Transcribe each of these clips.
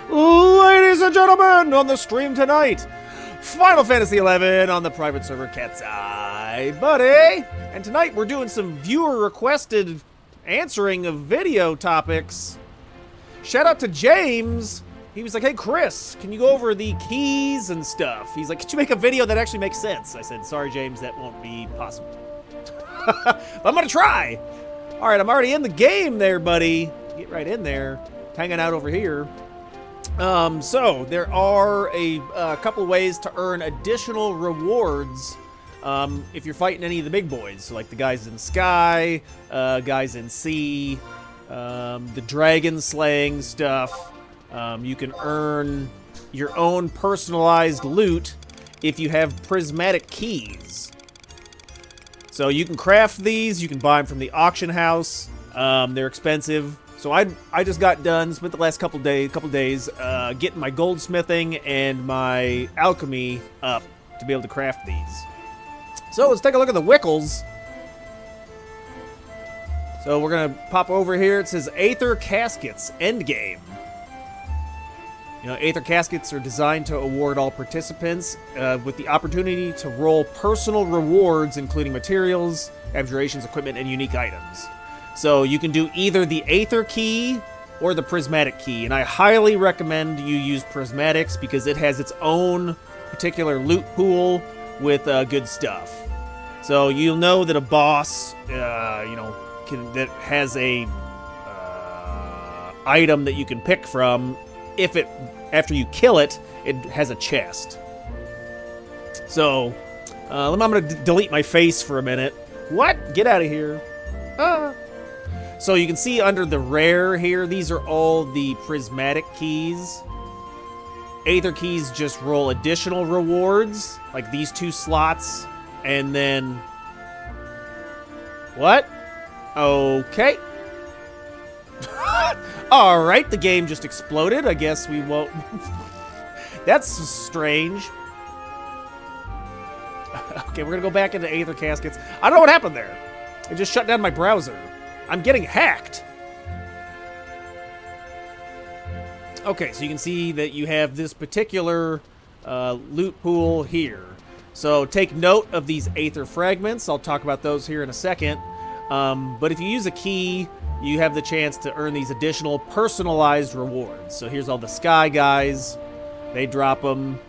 Ladies and gentlemen, on the stream tonight, Final Fantasy XI on the private server CatsEyeXI, buddy. And tonight we're doing some viewer-requested answering of video topics. Shout out to James. He was like, hey, Chris, can you go over the keys and stuff? He's like, could you make a video that actually makes sense? I said, sorry, James, that won't be possible. But I'm going to try. All right, I'm already in the game there, buddy. Get right in there. Hanging out over here. So there are a couple of ways to earn additional rewards if you're fighting any of the big boys. So like the guys in Sky, guys in Sea, the dragon slaying stuff. You can earn your own personalized loot if you have Prismatic Keys. So you can craft these, you can buy them from the auction house. They're expensive. So I just got done, spent the last couple days getting my goldsmithing and my alchemy up to be able to craft these. So let's take a look at the Wickles. So we're gonna pop over here. It says Aether Caskets, endgame. You know, Aether Caskets are designed to award all participants with the opportunity to roll personal rewards, including materials, abjurations, equipment, and unique items. So you can do either the Aether Key or the Prismatic Key, and I highly recommend you use Prismatics because it has its own particular loot pool with good stuff. So you'll know that a boss, that has a item that you can pick from. If it, after you kill it, it has a chest. So I'm going to delete my face for a minute. What? Get out of here. So you can see under the rare here, these are all the Prismatic Keys. Aether Keys just roll additional rewards, like these 2 slots, and then... What? Okay. Alright, the game just exploded. I guess we won't... That's strange. Okay, we're gonna go back into Aether Caskets. I don't know what happened there. It just shut down my browser. I'm getting hacked. Okay, so you can see that you have this particular loot pool here. So take note of these Aether fragments. I'll talk about those here in a second. But if you use a key, you have the chance to earn these additional personalized rewards. So here's all the Sky guys. They drop them.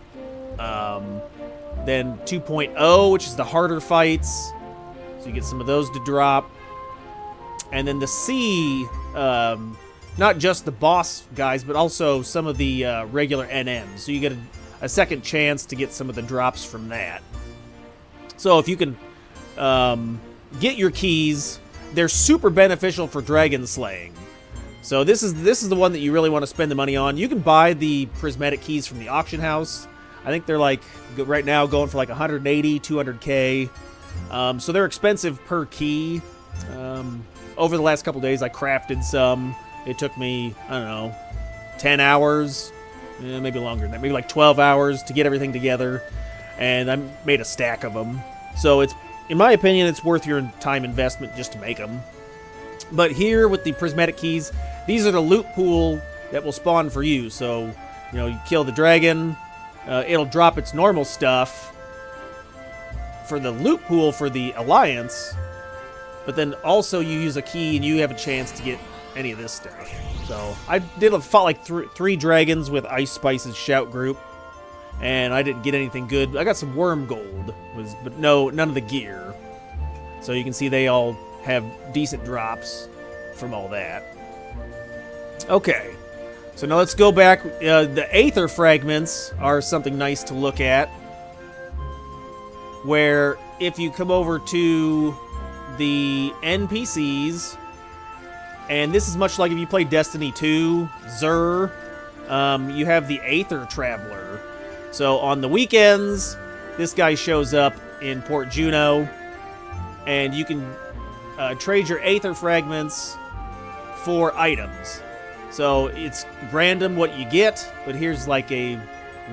Then 2.0, which is the harder fights. So you get some of those to drop. And then the C, not just the boss guys, but also some of the regular NMs. So you get a second chance to get some of the drops from that. So if you can get your keys, they're super beneficial for dragon slaying. So this is the one that you really want to spend the money on. You can buy the Prismatic Keys from the auction house. I think they're like, right now, going for like 180, 200K. So they're expensive per key. Over the last couple days, I crafted some. It took me, I don't know, 10 hours, maybe longer than that, maybe like 12 hours to get everything together, and I made a stack of them. So it's, in my opinion, it's worth your time investment just to make them. But here with the Prismatic Keys, these are the loot pool that will spawn for you. So, you know, you kill the dragon, it'll drop its normal stuff for the loot pool for the Alliance. But then also you use a key and you have a chance to get any of this stuff. So I fought like 3 dragons with Ice Spice's shout group, and I didn't get anything good. I got some worm gold, but none of the gear. So you can see they all have decent drops from all that. Okay, so now let's go back. The Aether fragments are something nice to look at, where if you come over to the NPCs, and this is much like if you play Destiny 2, Xur, you have the Aether Traveler. So on the weekends, this guy shows up in Port Juno, and you can trade your Aether fragments for items. So it's random what you get, but here's like a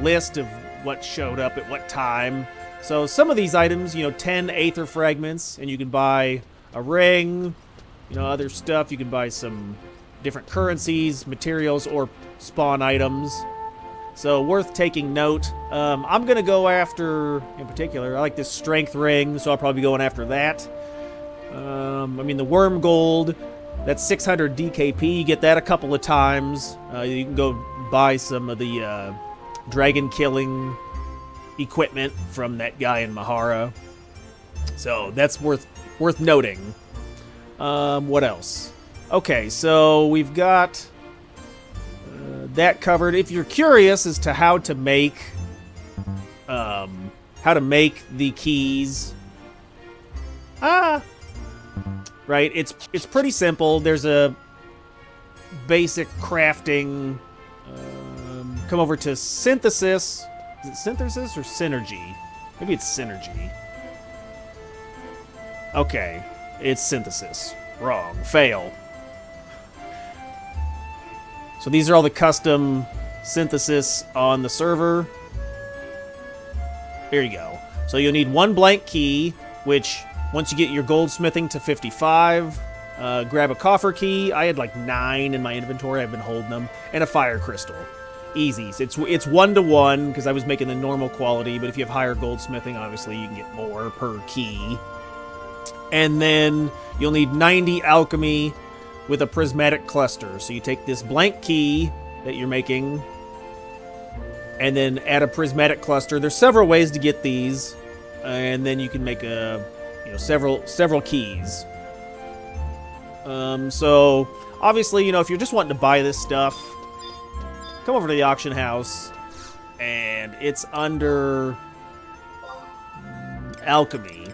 list of what showed up at what time. So some of these items, 10 Aether fragments, and you can buy a ring, other stuff. You can buy some different currencies, materials, or spawn items. So worth taking note. I'm going to go after, in particular, I like this strength ring, so I'll probably be going after that. I mean, the worm gold, that's 600 DKP. You get that a couple of times. You can go buy some of the dragon killing equipment from that guy in Mahara. So that's worth noting. What else? Okay, so we've got that covered. If you're curious as to how to make the keys, right? It's pretty simple. There's a basic crafting. Come over to synthesis. Is it synthesis or synergy? Maybe it's synergy. Okay, it's synthesis. Wrong. Fail. So these are all the custom synthesis on the server. Here you go. So you'll need one blank key, which once you get your goldsmithing to 55, grab a coffer key. I had like 9 in my inventory. I've been holding them. And a fire crystal. Easy. So it's 1-to-1 because I was making the normal quality, but if you have higher goldsmithing, obviously you can get more per key. And then you'll need 90 alchemy with a prismatic cluster. So you take this blank key that you're making and then add a prismatic cluster. There's several ways to get these, and then you can make several keys. So obviously, if you're just wanting to buy this stuff, come over to the auction house, and it's under alchemy.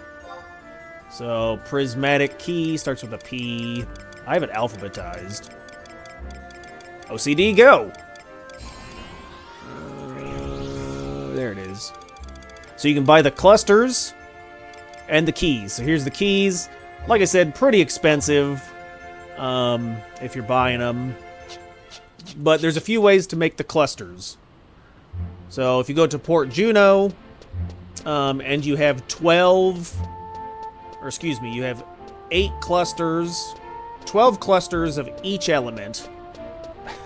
So prismatic key starts with a P. I have it alphabetized. OCD, go! There it is. So you can buy the clusters and the keys. So here's the keys. Like I said, pretty expensive if you're buying them. But there's a few ways to make the clusters. So if you go to Port Juno, and you have you have 8 clusters, 12 clusters of each element,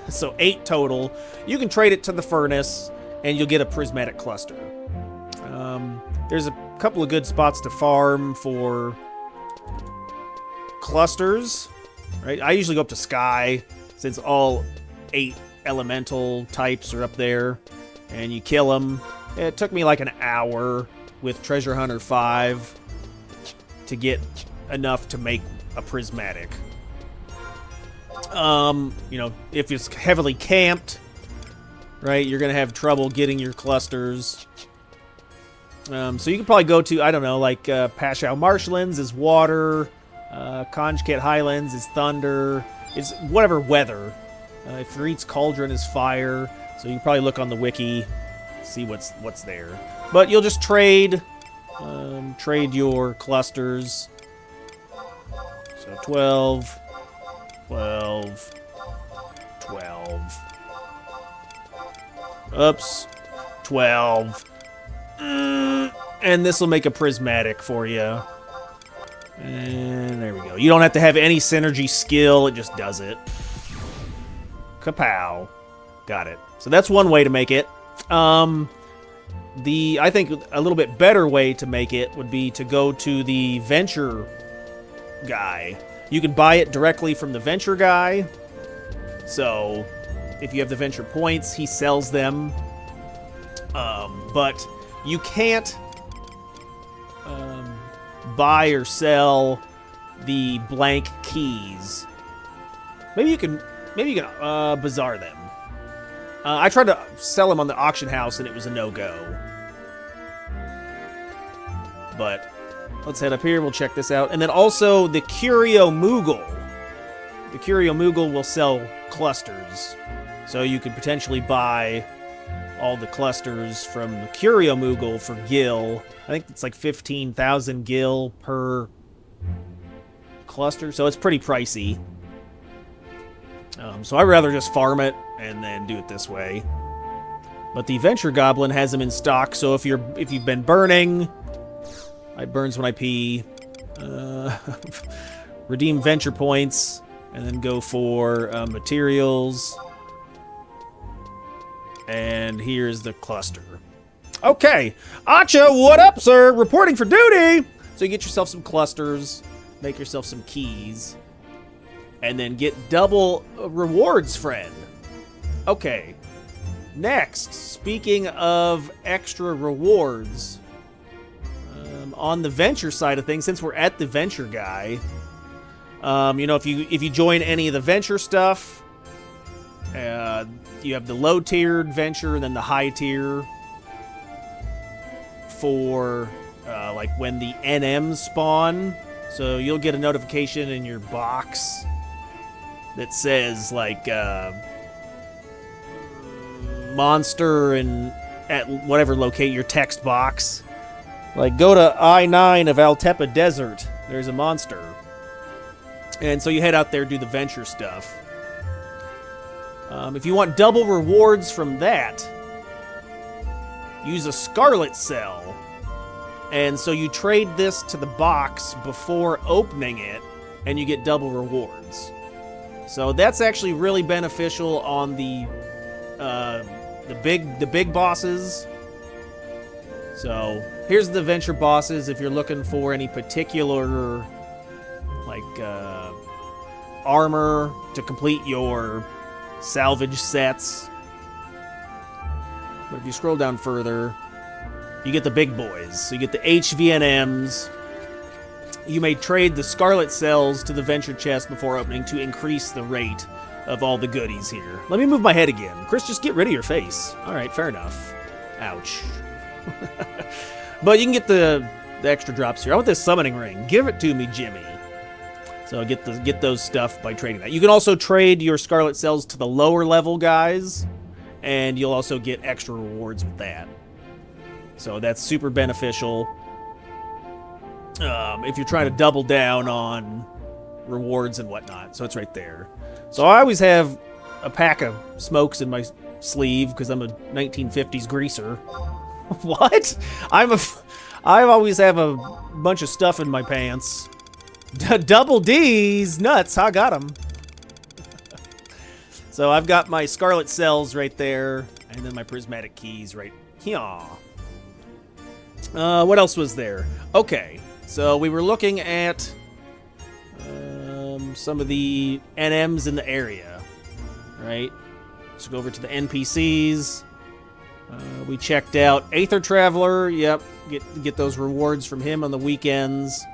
so 8 total. You can trade it to the furnace, and you'll get a prismatic cluster. There's a couple of good spots to farm for clusters, right? I usually go up to Sky, since all 8 elemental types are up there, and you kill them. It took me like an hour with Treasure Hunter 5 to get enough to make a prismatic. If it's heavily camped, right, you're going to have trouble getting your clusters. So you can probably go to, I don't know, like Pashow Marshlands is water, Conjcat Highlands is thunder, it's whatever weather. Farit's Cauldron is fire, so you can probably look on the wiki, see what's there. But you'll just trade your clusters. So 12, 12, 12. Oops. 12. And this will make a prismatic for you. And there we go. You don't have to have any synergy skill. It just does it. Kapow. Got it. So that's one way to make it. I think a little bit better way to make it would be to go to the venture guy. You can buy it directly from the venture guy. So if you have the venture points, he sells them. But you can't buy or sell the blank keys. Maybe you can bazaar them. I tried to sell them on the auction house and it was a no-go. But let's head up here. We'll check this out. And then also the Curio Moogle. The Curio Moogle will sell clusters. So you could potentially buy all the clusters from the Curio Moogle for gil. I think it's like 15,000 gil per cluster. So it's pretty pricey. So I'd rather just farm it and then do it this way. But the Venture Goblin has them in stock, so if you've been burning, I burns when I pee. Redeem Venture points. And then go for materials. And here's the cluster. Okay. Acha, what up, sir? Reporting for duty! So you get yourself some clusters. Make yourself some keys. And then get double rewards, friend. Okay. Next, speaking of extra rewards, on the venture side of things, since we're at the venture guy, you know, if you join any of the venture stuff, you have the low-tiered venture and then the high-tier for like when the NMs spawn. So you'll get a notification in your box that says like monster and at whatever locate your text box. Like go to I-9 of Altepa Desert. There's a monster. And so you head out there, do the venture stuff. If you want double rewards from that, use a Scarlet Cell. And so you trade this to the box before opening it, and you get double rewards. So that's actually really beneficial on the big bosses. So here's the venture bosses if you're looking for any particular like armor to complete your salvage sets. But if you scroll down further, you get the big boys. So you get the HVNMs. You may trade the Scarlet Cells to the venture chest before opening to increase the rate of all the goodies here. Let me move my head again. Chris, just get rid of your face. All right, fair enough. Ouch. But you can get the extra drops here. I want this summoning ring. Give it to me, Jimmy. So get those stuff by trading that. You can also trade your Scarlet Cells to the lower level guys, and you'll also get extra rewards with that. So that's super beneficial if you're trying to double down on rewards and whatnot. So it's right there. So I always have a pack of smokes in my sleeve because I'm a 1950s greaser. What? I always have a bunch of stuff in my pants. Double D's nuts. I got them. So I've got my Scarlet Cells right there, and then my Prismatic Keys right here. What else was there? Okay, so we were looking at some of the NMs in the area, right? Let's go over to the NPCs. We checked out Aether Traveler. Yep, get those rewards from him on the weekends.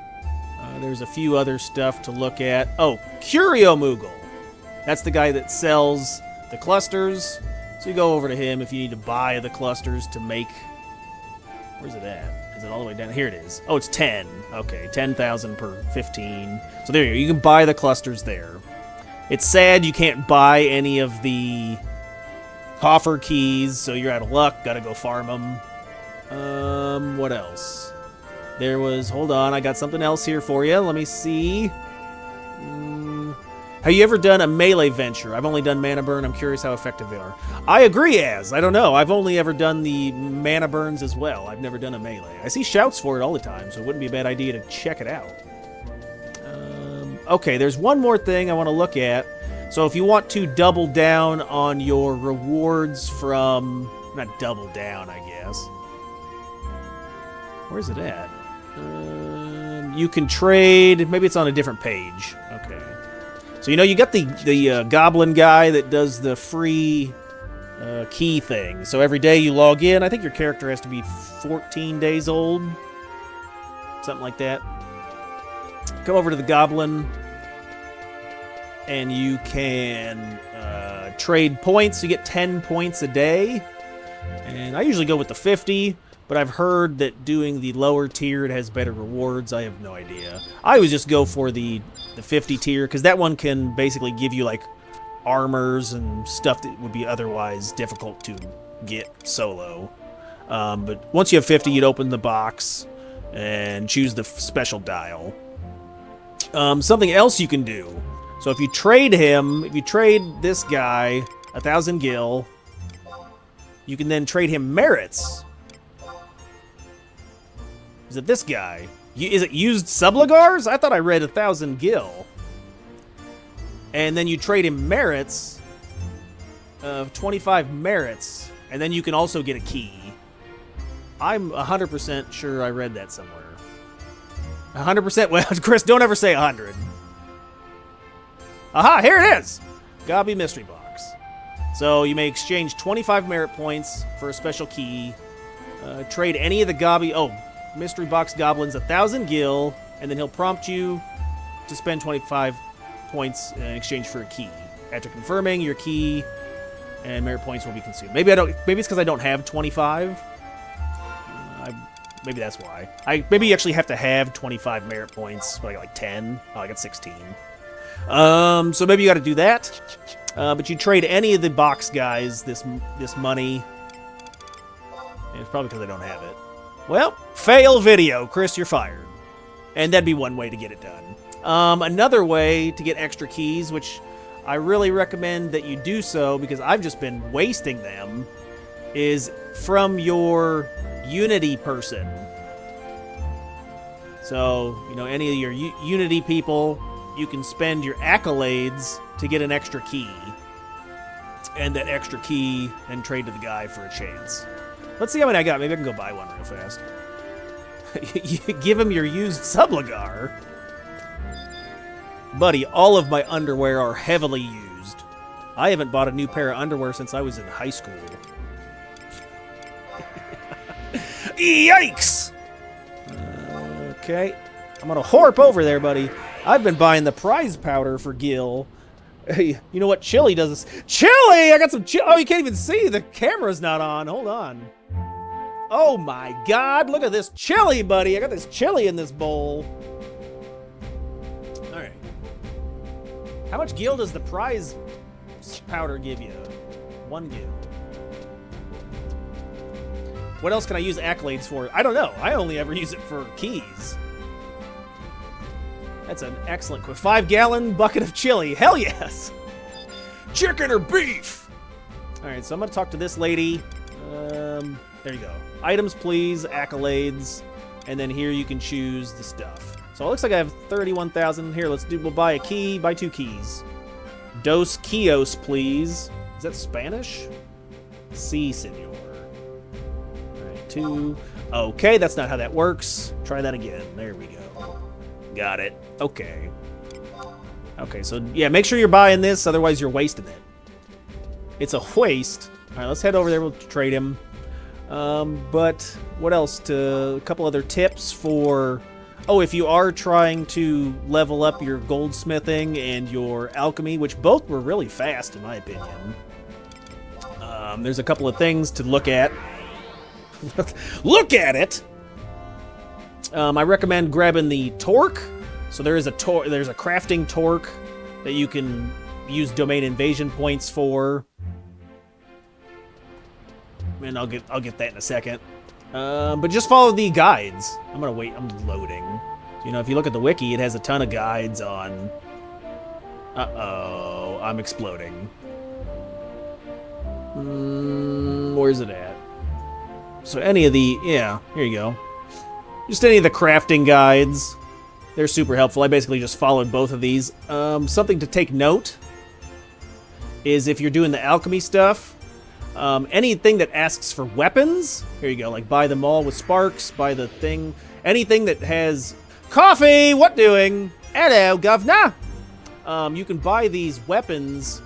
There's a few other stuff to look at. Oh, Curio Moogle. That's the guy that sells the clusters. So you go over to him if you need to buy the clusters to make... Where's it at? Is it all the way down? Here it is. Oh, it's 10. Okay, 10,000 per 15. So there you go. You can buy the clusters there. It's sad you can't buy any of the coffer keys, so you're out of luck. Gotta go farm them. What else? There was... Hold on, I got something else here for you. Let me see. Have you ever done a melee venture? I've only done mana burn. I'm curious how effective they are. I agree, Az. I don't know. I've only ever done the mana burns as well. I've never done a melee. I see shouts for it all the time, so it wouldn't be a bad idea to check it out. Okay, there's one more thing I want to look at. So if you want to double down on your rewards from... Not double down, I guess. Where's it at? You can trade... Maybe it's on a different page. Okay. So, you know, you got the goblin guy that does the free key thing. So every day you log in, I think your character has to be 14 days old. Something like that. Come over to the goblin, and you can trade points. You get 10 points a day. And I usually go with the 50, but I've heard that doing the lower tier, it has better rewards. I have no idea. I always just go for the 50 tier, because that one can basically give you, like, armors and stuff that would be otherwise difficult to get solo. But once you have 50, you'd open the box and choose the special dial. Something else you can do. So if you trade him, if you trade this guy 1,000 gil, you can then trade him merits. Is it this guy? Is it used subligars? I thought I read 1,000 gil. And then you trade him merits of 25 merits, and then you can also get a key. I'm 100% sure I read that somewhere. 100%? Well, Chris, don't ever say 100. Aha, here it is! Gobbie Mystery Box. So you may exchange 25 merit points for a special key. Trade any of the Gobbie... Oh, Mystery Box Goblins 1,000 gil, and then he'll prompt you to spend 25 points in exchange for a key. After confirming your key, and merit points will be consumed. Maybe it's because I don't have 25. Maybe that's why. Maybe you actually have to have 25 merit points, but I got like 10. Oh, I got 16. So maybe you got to do that. But you trade any of the box guys this money. And it's probably because I don't have it. Well, fail video. Chris, you're fired. And that'd be one way to get it done. Another way to get extra keys, which I really recommend that you do so because I've just been wasting them, is from your Unity person. So, you know, any of your Unity people, you can spend your accolades to get an extra key. And that extra key, then trade to the guy for a chance. Let's see how many I got. Maybe I can go buy one real fast. You give him your used subligar. Buddy, all of my underwear are heavily used. I haven't bought a new pair of underwear since I was in high school. Yikes! Okay. I'm gonna horp over there, buddy. I've been buying the prize powder for Gil. Hey, you know what Chili does this? Chili! I got some chili. Oh, you can't even see. The camera's not on. Hold on. Oh my god, look at this chili, buddy. I got this chili in this bowl. Alright. How much Gil does the prize powder give you? 1 Gil. What else can I use accolades for? I don't know. I only ever use it for keys. That's an excellent quick. 5-gallon bucket of chili. Hell yes! Chicken or beef? Alright, so I'm going to talk to this lady. There you go. Items, please. Accolades. And then here you can choose the stuff. So it looks like I have 31,000. Here, we'll buy a key. Buy 2 keys. Dos Kios, please. Is that Spanish? Si, senor. Alright, 2. Okay, that's not how that works. Try that again. There we go. Got it. Okay. Okay, so yeah, make sure you're buying this, otherwise you're wasting it. It's a waste. Alright, let's head over there. We'll trade him. But what else? A couple other tips for... Oh, if you are trying to level up your goldsmithing and your alchemy, which both were really fast in my opinion. There's a couple of things to look at. Look at it! I recommend grabbing the torque. So there's a crafting torque that you can use domain invasion points for. And I'll get that in a second. But just follow the guides. I'm gonna wait. I'm loading. You know, if you look at the wiki, it has a ton of guides on. Uh-oh, I'm exploding. Where's it at? So any of the here you go. Just any of the crafting guides. They're super helpful. I basically just followed both of these. Something to take note is if you're doing the alchemy stuff, anything that asks for weapons, here you go, like buy them all with sparks, buy the thing, anything that has coffee, what doing? Hello, governor. You can buy these weapons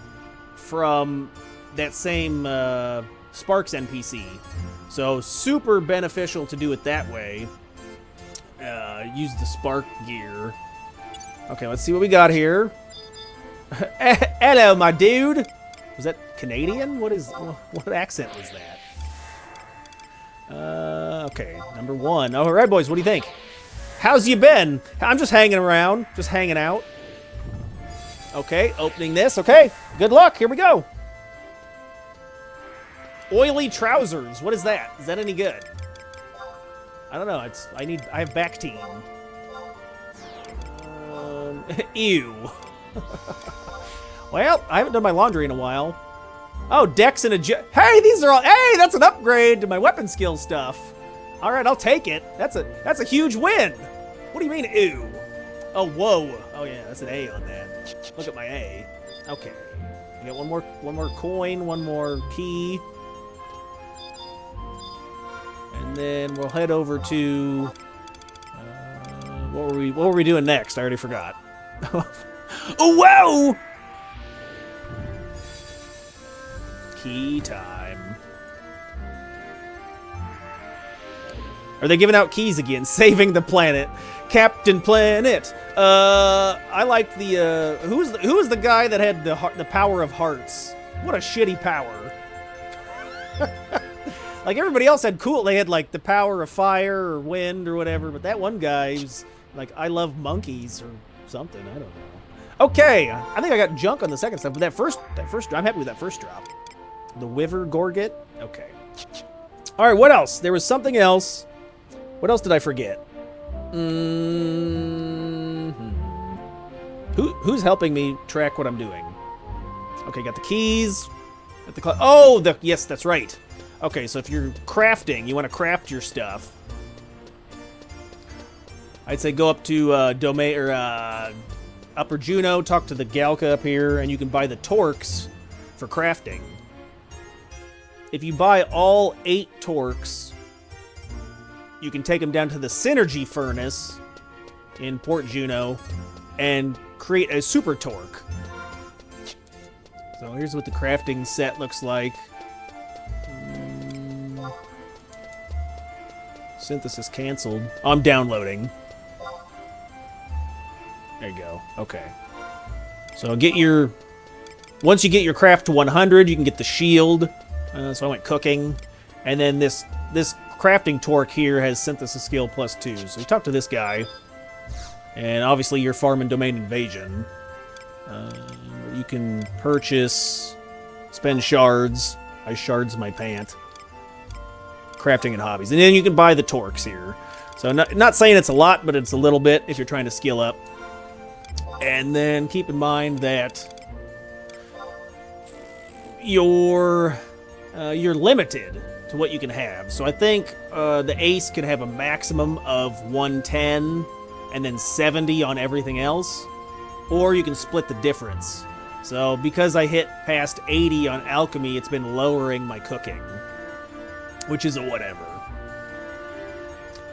from that same Sparks NPC. So super beneficial to do it that way. Use the spark gear. Okay, let's see what we got here. Hello, my dude. Was that Canadian? What accent was that? Okay, number 1. All right, boys, what do you think? How's you been? I'm just hanging around, just hanging out. Okay, opening this. Okay, good luck. Here we go. Oily trousers. What is that? Is that any good? I don't know. I have back team. Ew. Well, I haven't done my laundry in a while. Oh, Dex and a hey, these are all. Hey, that's an upgrade to my weapon skill stuff. All right, I'll take it. That's a huge win. What do you mean, ew? Oh, whoa. Oh yeah, that's an A on that. Look at my A. Okay. We got one more coin, one more key. And then we'll head over to what were we doing next? I already forgot. Oh wow! Key time. Are they giving out keys again? Saving the planet. Captain Planet. I like the who was the guy that had the power of hearts? What a shitty power. Like everybody else had cool. They had like the power of fire or wind or whatever, but that one guy was like, I love monkeys or something. I don't know. Okay, I think I got junk on the second stuff, but that first I'm happy with that first drop. The Wiver Gorget. Okay. All right, what else? There was something else. What else did I forget? Who's helping me track what I'm doing? Okay, got the keys. Got the yes, that's right. Okay, so if you're crafting, you want to craft your stuff. I'd say go up to domain or Upper Juno, talk to the Galka up here, and you can buy the Torques for crafting. If you buy all 8 Torques, you can take them down to the Synergy Furnace in Port Juno and create a Super Torque. So here's what the crafting set looks like. Synthesis canceled. Oh, I'm downloading. There you go. Okay. So once you get your craft to 100, you can get the shield. So I went cooking. And then this crafting torque here has synthesis skill +2. So you talk to this guy. And obviously you're farming domain invasion. You can purchase, spend shards. I shards my pant. Crafting and hobbies. And then you can buy the torques here. So not saying it's a lot, but it's a little bit if you're trying to skill up. And then keep in mind that you're limited to what you can have. So I think the ace could have a maximum of 110 and then 70 on everything else. Or you can split the difference. So because I hit past 80 on alchemy, it's been lowering my cooking, which is a whatever.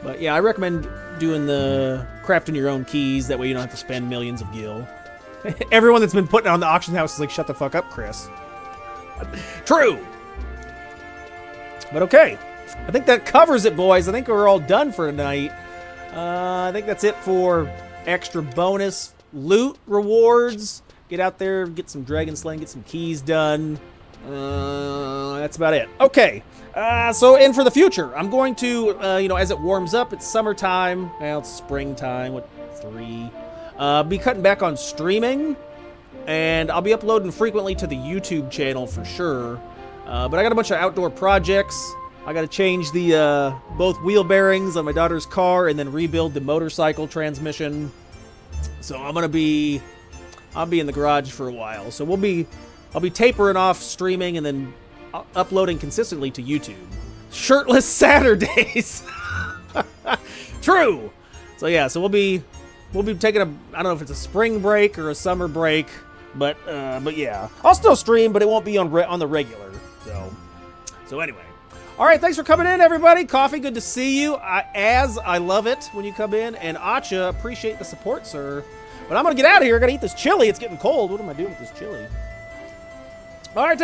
But yeah, I recommend doing the crafting your own keys. That way you don't have to spend millions of gil. Everyone that's been putting it on the auction house is like, shut the fuck up, Chris. True. But okay. I think that covers it, boys. I think we're all done for tonight. I think that's it for extra bonus loot rewards. Get out there, get some dragon slaying, get some keys done. That's about it. Okay. So for the future, I'm going to, as it warms up, it's summertime. Well, it's springtime. 3? Be cutting back on streaming, and I'll be uploading frequently to the YouTube channel for sure. But I got a bunch of outdoor projects. I got to change the both wheel bearings on my daughter's car, and then rebuild the motorcycle transmission. So I'll be in the garage for a while. So I'll be tapering off streaming and then uploading consistently to YouTube. Shirtless Saturdays. True. So yeah, so we'll be taking I don't know if it's a spring break or a summer break, but yeah, I'll still stream, but it won't be on the regular. So anyway, all right, thanks for coming in, everybody. Coffee, good to see you. I love it when you come in, and Acha, appreciate the support, sir. But I'm gonna get out of here. I gotta eat this chili. It's getting cold. What am I doing with this chili? All right.